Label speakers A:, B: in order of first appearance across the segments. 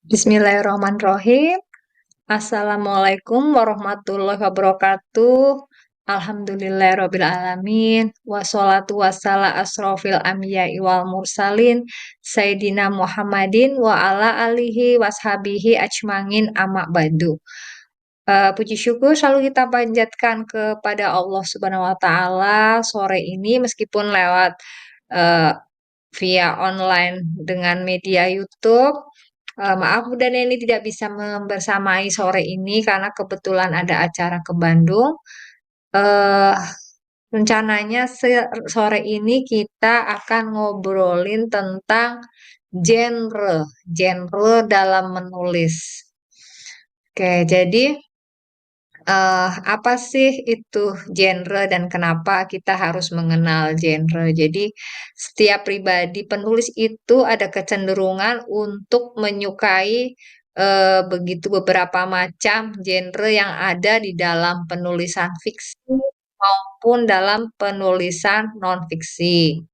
A: Bismillahirrahmanirrahim. Assalamualaikum warahmatullahi wabarakatuh. Alhamdulillahirrabbilalamin. Wassalatu wassala asrofil anbiya'i wal mursalin. Sayyidina Muhammadin wa ala alihi washabihi ajmangin amma ba'du. Puji syukur selalu kita panjatkan kepada Allah Subhanahu wa Ta'ala sore ini, meskipun lewat eh, via online dengan media YouTube. Maaf Bunda Neni tidak bisa membersamai sore ini karena kebetulan ada acara ke Bandung. Eh, Rencananya sore ini kita akan ngobrolin tentang genre dalam menulis. Oke, jadi apa sih itu genre dan kenapa kita harus mengenal genre? Jadi, setiap pribadi penulis itu ada kecenderungan untuk menyukai begitu beberapa macam genre yang ada di dalam penulisan fiksi maupun dalam penulisan non-fiksi.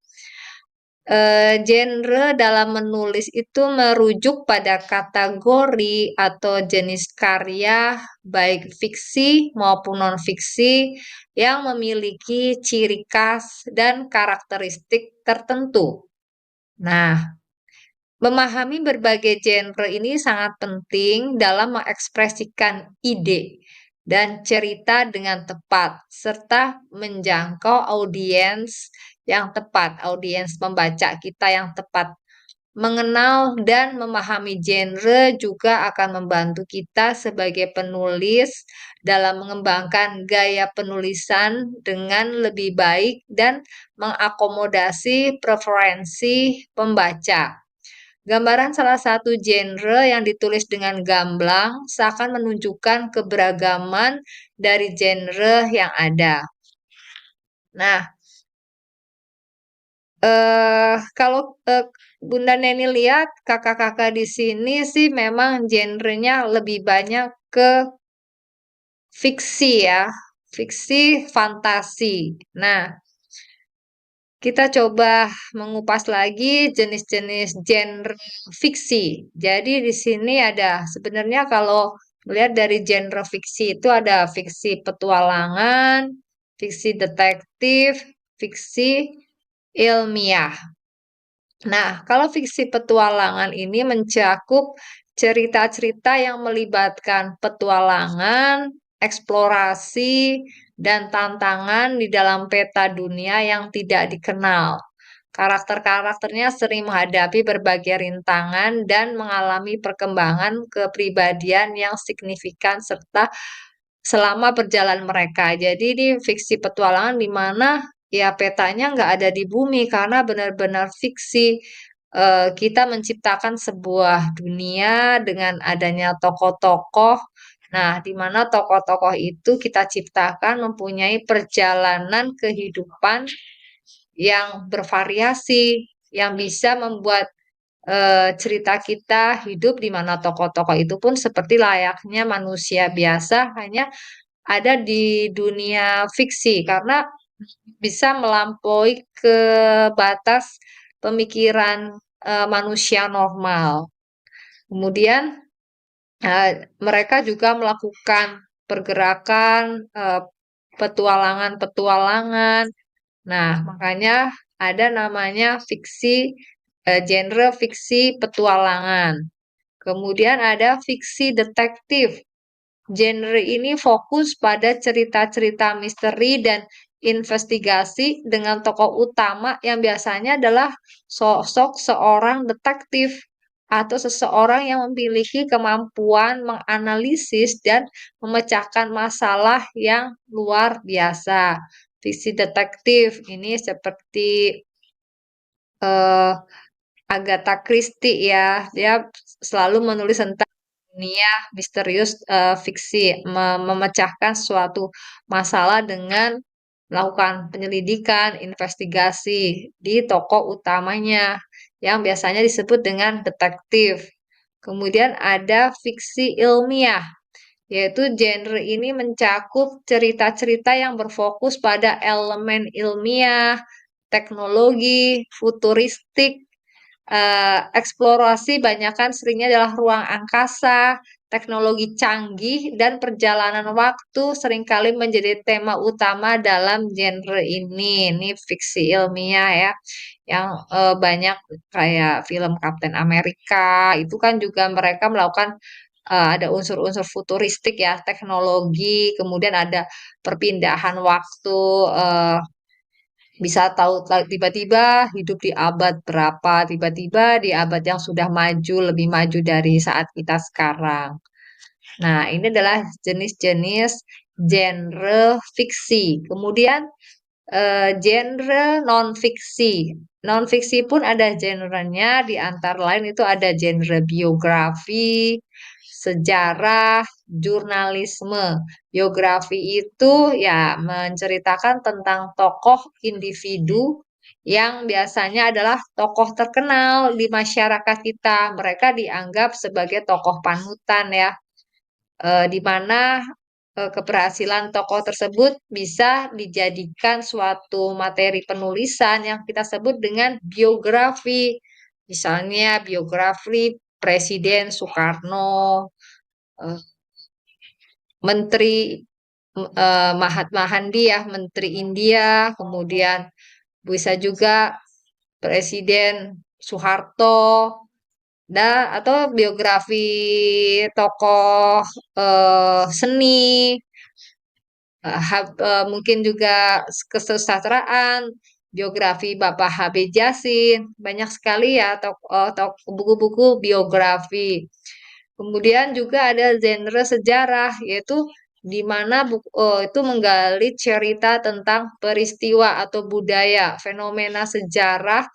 A: Genre dalam menulis itu merujuk pada kategori atau jenis karya, baik fiksi maupun non-fiksi, yang memiliki ciri khas dan karakteristik tertentu. Nah, memahami berbagai genre ini sangat penting dalam mengekspresikan ide dan cerita dengan tepat, serta menjangkau audiens yang tepat, audiens pembaca kita yang tepat. Mengenal dan memahami genre juga akan membantu kita sebagai penulis dalam mengembangkan gaya penulisan dengan lebih baik dan mengakomodasi preferensi pembaca. Gambaran salah satu genre yang ditulis dengan gamblang seakan menunjukkan keberagaman dari genre yang ada. Nah, kalau Bunda Neni lihat kakak-kakak di sini sih memang genrenya lebih banyak ke fiksi ya, fiksi fantasi. Nah, kita coba mengupas lagi jenis-jenis genre fiksi. Jadi di sini ada sebenarnya kalau melihat dari genre fiksi itu ada fiksi petualangan, fiksi detektif, fiksi ilmiah. Nah, kalau fiksi petualangan ini mencakup cerita-cerita yang melibatkan petualangan, eksplorasi, dan tantangan di dalam peta dunia yang tidak dikenal. Karakter-karakternya sering menghadapi berbagai rintangan dan mengalami perkembangan kepribadian yang signifikan serta selama perjalanan mereka. Jadi ini fiksi petualangan di mana ya petanya nggak ada di bumi karena benar-benar fiksi. Kita menciptakan sebuah dunia dengan adanya tokoh-tokoh. Nah, di mana tokoh-tokoh itu kita ciptakan mempunyai perjalanan kehidupan yang bervariasi, yang bisa membuat cerita kita hidup di mana tokoh-tokoh itu pun seperti layaknya manusia biasa, hanya ada di dunia fiksi karena bisa melampaui ke batas pemikiran manusia normal. Kemudian mereka juga melakukan pergerakan petualangan-petualangan. Nah, makanya ada namanya fiksi genre fiksi petualangan. Kemudian ada fiksi detektif. Genre ini fokus pada cerita-cerita misteri dan investigasi dengan tokoh utama yang biasanya adalah sosok seorang detektif atau seseorang yang memiliki kemampuan menganalisis dan memecahkan masalah yang luar biasa. Fiksi detektif ini seperti eh, Agatha Christie ya, dia selalu menulis tentang dunia misterius fiksi, memecahkan suatu masalah dengan melakukan penyelidikan, investigasi di tokoh utamanya yang biasanya disebut dengan detektif. Kemudian ada fiksi ilmiah, yaitu genre ini mencakup cerita-cerita yang berfokus pada elemen ilmiah, teknologi, futuristik, eksplorasi banyakan seringnya adalah ruang angkasa, teknologi canggih, dan perjalanan waktu seringkali menjadi tema utama dalam genre ini. Ini fiksi ilmiah ya, yang banyak kayak film Kapten Amerika, itu kan juga mereka melakukan ada unsur-unsur futuristik ya, teknologi, kemudian ada perpindahan waktu, bisa tahu tiba-tiba hidup di abad berapa, tiba-tiba di abad yang sudah maju, lebih maju dari saat kita sekarang. Nah, ini adalah jenis-jenis genre fiksi. Kemudian genre non-fiksi. Non-fiksi pun ada genrenya, di antara lain itu ada genre biografi, sejarah, jurnalisme. Biografi itu ya menceritakan tentang tokoh individu yang biasanya adalah tokoh terkenal di masyarakat kita. Mereka dianggap sebagai tokoh panutan ya, di mana keberhasilan tokoh tersebut bisa dijadikan suatu materi penulisan yang kita sebut dengan biografi. Misalnya biografi Presiden Soekarno, eh, Menteri Mahatma Gandhi ya, Menteri India, kemudian bisa juga Presiden Soeharto, atau biografi tokoh seni, mungkin juga kesusastraan, biografi Bapak H.B. Jasin, banyak sekali ya buku-buku biografi. Kemudian juga ada genre sejarah, yaitu di mana itu menggali cerita tentang peristiwa atau budaya, fenomena sejarah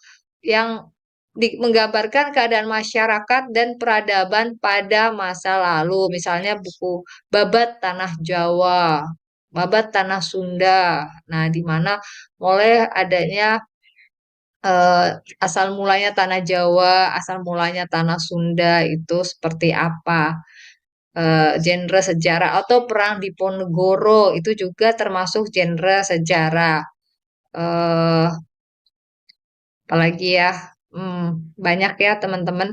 A: yang menggambarkan keadaan masyarakat dan peradaban pada masa lalu. Misalnya buku Babat Tanah Jawa, Babat Tanah Sunda. Nah, di mana mulai adanya eh, asal mulanya tanah Jawa, asal mulanya tanah Sunda itu seperti apa. Genre sejarah atau perang di Ponegoro itu juga termasuk genre sejarah. Eh, Apalagi ya, banyak ya teman-teman.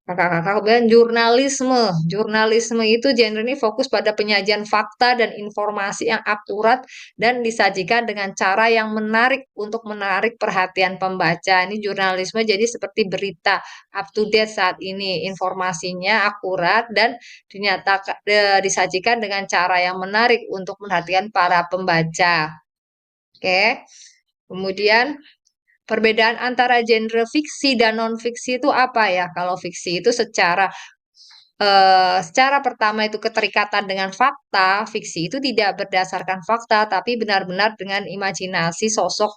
A: Kakak-kakak, kemudian jurnalisme. Jurnalisme itu genre ini fokus pada penyajian fakta dan informasi yang akurat dan disajikan dengan cara yang menarik untuk menarik perhatian pembaca. Ini jurnalisme jadi seperti berita up to date saat ini. Informasinya akurat dan disajikan dengan cara yang menarik untuk perhatian para pembaca. Oke. Kemudian perbedaan antara genre fiksi dan non-fiksi itu apa ya? Kalau fiksi itu secara pertama itu keterikatan dengan fakta, fiksi itu tidak berdasarkan fakta, tapi benar-benar dengan imajinasi sosok,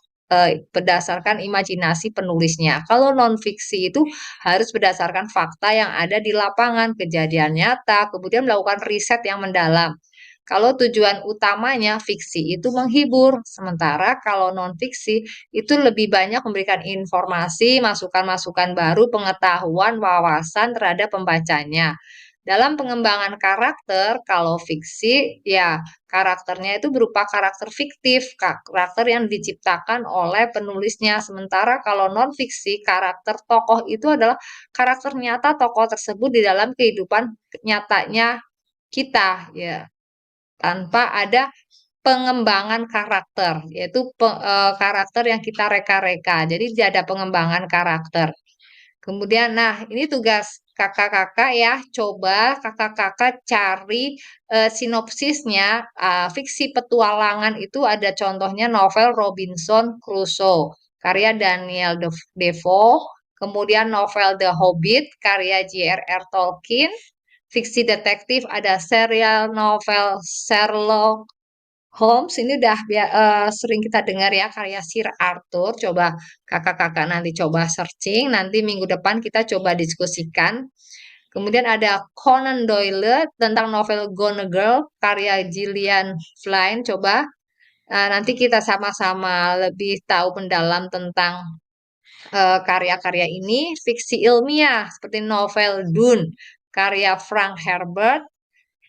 A: berdasarkan imajinasi penulisnya. Kalau non-fiksi itu harus berdasarkan fakta yang ada di lapangan, kejadian nyata, kemudian melakukan riset yang mendalam. Kalau tujuan utamanya fiksi itu menghibur, sementara kalau non-fiksi itu lebih banyak memberikan informasi, masukan-masukan baru, pengetahuan, wawasan terhadap pembacanya. Dalam pengembangan karakter, kalau fiksi, ya karakternya itu berupa karakter fiktif, karakter yang diciptakan oleh penulisnya. Sementara kalau non-fiksi, karakter tokoh itu adalah karakter nyata tokoh tersebut di dalam kehidupan nyatanya kita, ya, tanpa ada pengembangan karakter, yaitu karakter yang kita reka-reka. Jadi tidak ada pengembangan karakter. Kemudian, nah ini tugas kakak-kakak ya, coba kakak-kakak cari sinopsisnya, fiksi petualangan itu ada contohnya novel Robinson Crusoe, karya Daniel Defoe, kemudian novel The Hobbit, karya J.R.R. Tolkien, fiksi detektif ada serial novel Sherlock Holmes, ini udah sering kita dengar ya, karya Sir Arthur. Coba kakak-kakak nanti coba searching, nanti minggu depan kita coba diskusikan. Kemudian ada Conan Doyle tentang novel Gone Girl, karya Gillian Flynn. Coba nanti kita sama-sama lebih tahu mendalam tentang karya-karya ini. Fiksi ilmiah seperti novel Dune, karya Frank Herbert,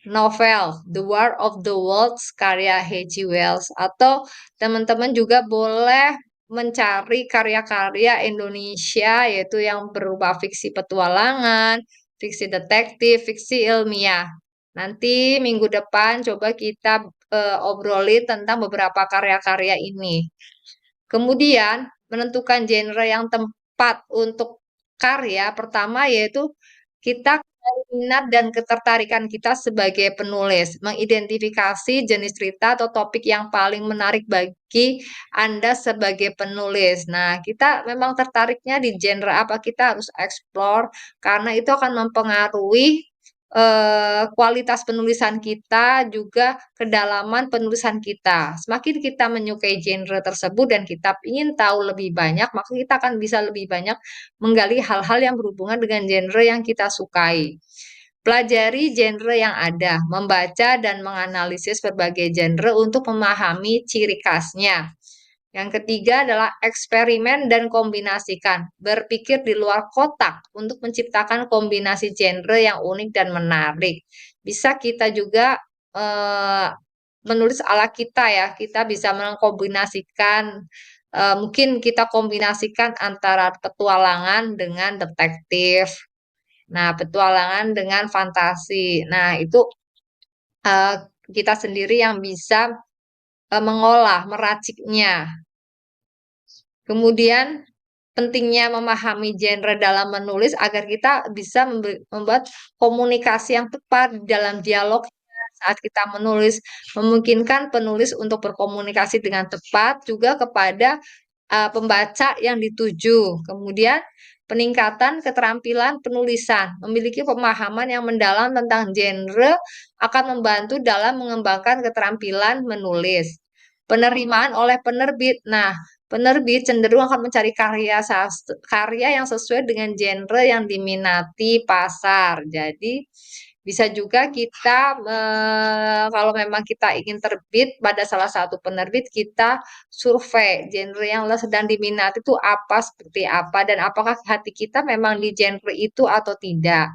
A: novel The War of the Worlds karya H.G. Wells, atau teman-teman juga boleh mencari karya-karya Indonesia yaitu yang berupa fiksi petualangan, fiksi detektif, fiksi ilmiah. Nanti minggu depan coba kita obrolin tentang beberapa karya-karya ini. Kemudian menentukan genre yang tepat untuk karya pertama yaitu kita cari minat dan ketertarikan kita sebagai penulis, mengidentifikasi jenis cerita atau topik yang paling menarik bagi Anda sebagai penulis. Nah, kita memang tertariknya di genre apa, kita harus explore karena itu akan mempengaruhi kualitas penulisan kita, juga kedalaman penulisan kita. Semakin kita menyukai genre tersebut dan kita ingin tahu lebih banyak, maka kita akan bisa lebih banyak menggali hal-hal yang berhubungan dengan genre yang kita sukai. Pelajari genre yang ada, membaca dan menganalisis berbagai genre untuk memahami ciri khasnya. Yang ketiga adalah eksperimen dan kombinasikan. Berpikir di luar kotak untuk menciptakan kombinasi genre yang unik dan menarik. Bisa kita juga eh, menulis ala kita ya. Kita bisa mengkombinasikan, mungkin kita kombinasikan antara petualangan dengan detektif. Nah, petualangan dengan fantasi. Nah, itu eh, kita sendiri yang bisa mengolah, meraciknya. Kemudian pentingnya memahami genre dalam menulis agar kita bisa membuat komunikasi yang tepat dalam dialog saat kita menulis, memungkinkan penulis untuk berkomunikasi dengan tepat juga kepada pembaca yang dituju. Kemudian peningkatan keterampilan penulisan, memiliki pemahaman yang mendalam tentang genre akan membantu dalam mengembangkan keterampilan menulis. Penerimaan oleh penerbit. Nah, penerbit cenderung akan mencari karya yang sesuai dengan genre yang diminati pasar. Jadi, bisa juga kita kalau memang kita ingin terbit pada salah satu penerbit, kita survei genre yang sedang diminati itu apa, seperti apa, dan apakah hati kita memang di genre itu atau tidak.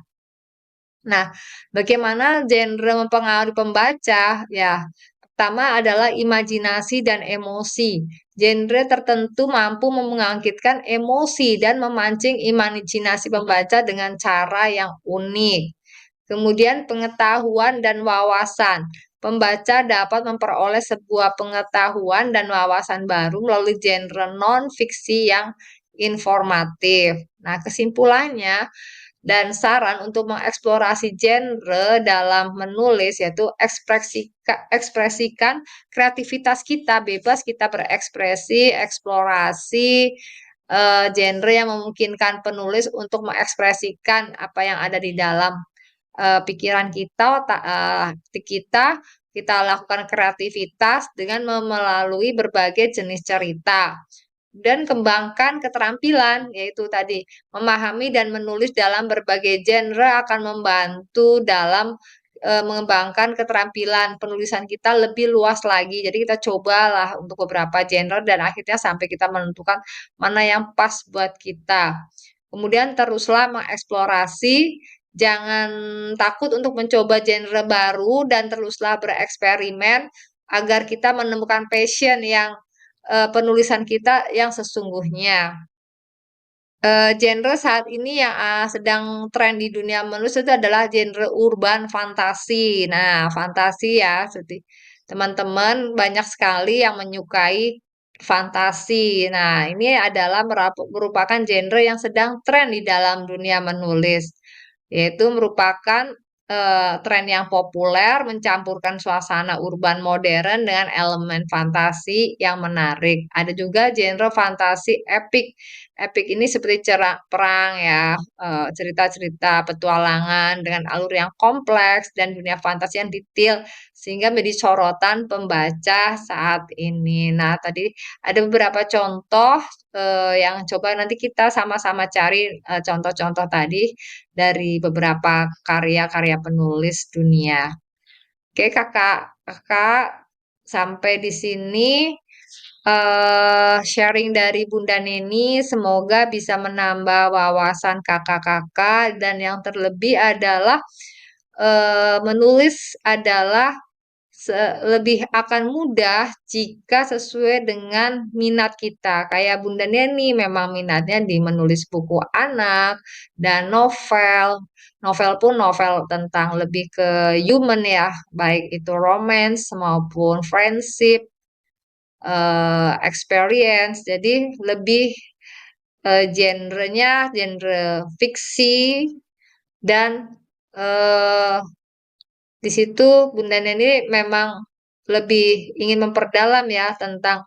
A: Nah, bagaimana genre mempengaruhi pembaca? Ya, pertama adalah imajinasi dan emosi. Genre tertentu mampu membangkitkan emosi dan memancing imajinasi pembaca dengan cara yang unik. Kemudian pengetahuan dan wawasan. Pembaca dapat memperoleh sebuah pengetahuan dan wawasan baru melalui genre non-fiksi yang informatif. Nah, kesimpulannya, dan saran untuk mengeksplorasi genre dalam menulis yaitu ekspresikan kreativitas kita, bebas kita berekspresi, eksplorasi genre yang memungkinkan penulis untuk mengekspresikan apa yang ada di dalam pikiran kita, hati kita lakukan kreativitas dengan melalui berbagai jenis cerita dan kembangkan keterampilan, yaitu tadi memahami dan menulis dalam berbagai genre akan membantu dalam mengembangkan keterampilan penulisan kita lebih luas lagi. Jadi kita cobalah untuk beberapa genre dan akhirnya sampai kita menentukan mana yang pas buat kita. Kemudian teruslah mengeksplorasi, jangan takut untuk mencoba genre baru dan teruslah bereksperimen agar kita menemukan passion yang penulisan kita yang sesungguhnya. Genre saat ini yang sedang tren di dunia menulis itu adalah genre urban fantasi. Nah, fantasi ya, seperti teman-teman banyak sekali yang menyukai fantasi. Nah, ini adalah merupakan genre yang sedang tren di dalam dunia menulis, yaitu merupakan tren yang populer mencampurkan suasana urban modern dengan elemen fantasi yang menarik. Ada juga genre fantasi epic. Epic ini seperti perang ya, cerita-cerita petualangan dengan alur yang kompleks dan dunia fantasi yang detail sehingga menjadi sorotan pembaca saat ini. Nah, tadi ada beberapa contoh yang coba nanti kita sama-sama cari contoh-contoh tadi dari beberapa karya-karya penulis dunia. Oke, kakak, sampai di sini sharing dari Bunda Neni. Semoga bisa menambah wawasan kakak-kakak dan yang terlebih adalah menulis adalah lebih akan mudah jika sesuai dengan minat kita. Kayak Bunda Neni memang minatnya di menulis buku anak dan novel. Novel pun novel tentang lebih ke human ya, baik itu romance maupun friendship, experience. Jadi lebih genrenya genre fiksi dan eh, di situ Bunda Neni memang lebih ingin memperdalam ya tentang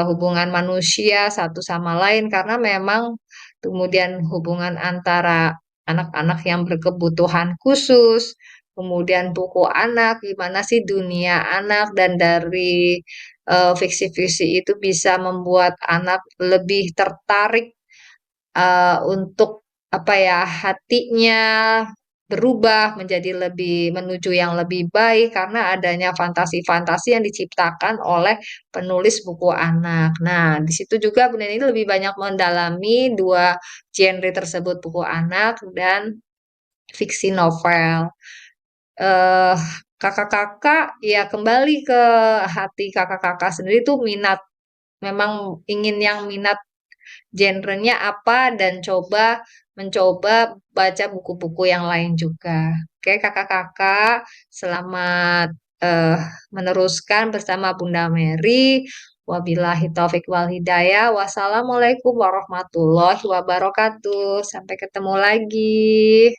A: hubungan manusia satu sama lain karena memang kemudian hubungan antara anak-anak yang berkebutuhan khusus, kemudian buku anak, gimana sih dunia anak dan dari fiksi-fiksi itu bisa membuat anak lebih tertarik untuk apa ya hatinya berubah menjadi lebih menuju yang lebih baik karena adanya fantasi-fantasi yang diciptakan oleh penulis buku anak. Nah, di situ juga Bunda ini lebih banyak mendalami dua genre tersebut buku anak dan fiksi novel. Eh, kakak-kakak ya kembali ke hati kakak-kakak sendiri tuh minat memang ingin yang minat genrenya apa dan mencoba baca buku-buku yang lain juga. Oke, kakak-kakak, selamat eh, meneruskan bersama Bunda Mary. Wabillahi taufik wal hidayah. Wassalamualaikum warahmatullahi wabarakatuh. Sampai ketemu lagi.